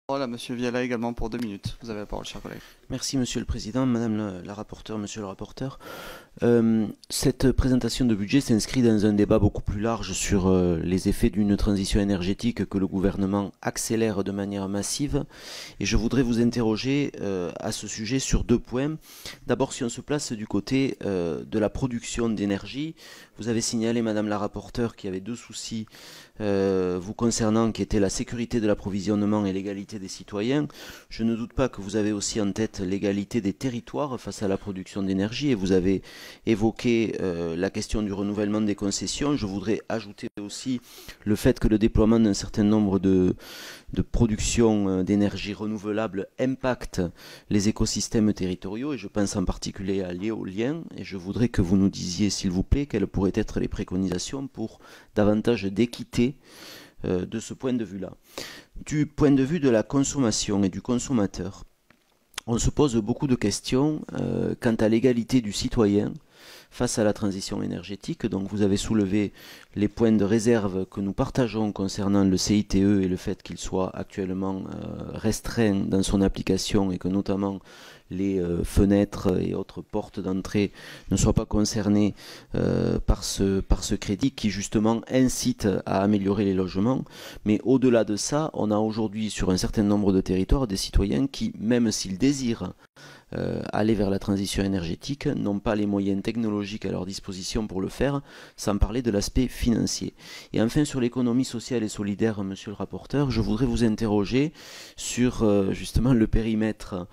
parole à Monsieur Viala également pour 2 minutes. Vous avez la parole, cher collègue. Merci Monsieur le Président, Madame la rapporteure, Monsieur le rapporteur. Cette présentation de budget s'inscrit dans un débat beaucoup plus large sur les effets d'une transition énergétique que le gouvernement accélère de manière massive. Et je voudrais vous interroger à ce sujet sur 2 points. D'abord, si on se place du côté de la production d'énergie, vous avez signalé, Madame la rapporteure, qu'il y avait 2 soucis vous concernant, qui étaient la sécurité de l'approvisionnement et l'égalité des citoyens. Je ne doute pas que vous avez aussi en tête l'égalité des territoires face à la production d'énergie, et vous avez évoqué la question du renouvellement des concessions. Je voudrais ajouter aussi le fait que le déploiement d'un certain nombre de production d'énergie renouvelable impacte les écosystèmes territoriaux, et je pense en particulier à l'éolien, et je voudrais que vous nous disiez, s'il vous plaît, quelles pourraient être les préconisations pour davantage d'équité de ce point de vue-là. Du point de vue de la consommation et du consommateur, on se pose beaucoup de questions quant à l'égalité du citoyen face à la transition énergétique. Donc vous avez soulevé les points de réserve que nous partageons concernant le CITE et le fait qu'il soit actuellement restreint dans son application, et que notamment les fenêtres et autres portes d'entrée ne soient pas concernées par ce crédit qui justement incite à améliorer les logements. Mais au-delà de ça, on a aujourd'hui sur un certain nombre de territoires des citoyens qui, même s'ils désirent aller vers la transition énergétique, n'ont pas les moyens technologiques à leur disposition pour le faire, sans parler de l'aspect financier. Et enfin, sur l'économie sociale et solidaire, Monsieur le rapporteur, je voudrais vous interroger sur justement le périmètre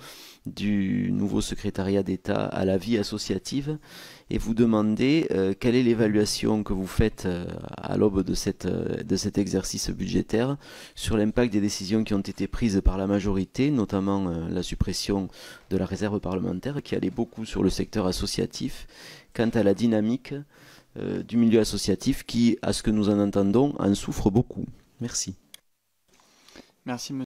du nouveau secrétariat d'État à la vie associative, et vous demander quelle est l'évaluation que vous faites à l'aube de cet exercice budgétaire sur l'impact des décisions qui ont été prises par la majorité, notamment la suppression de la réserve parlementaire qui allait beaucoup sur le secteur associatif, quant à la dynamique du milieu associatif qui, à ce que nous en entendons, en souffre beaucoup. Merci. Merci,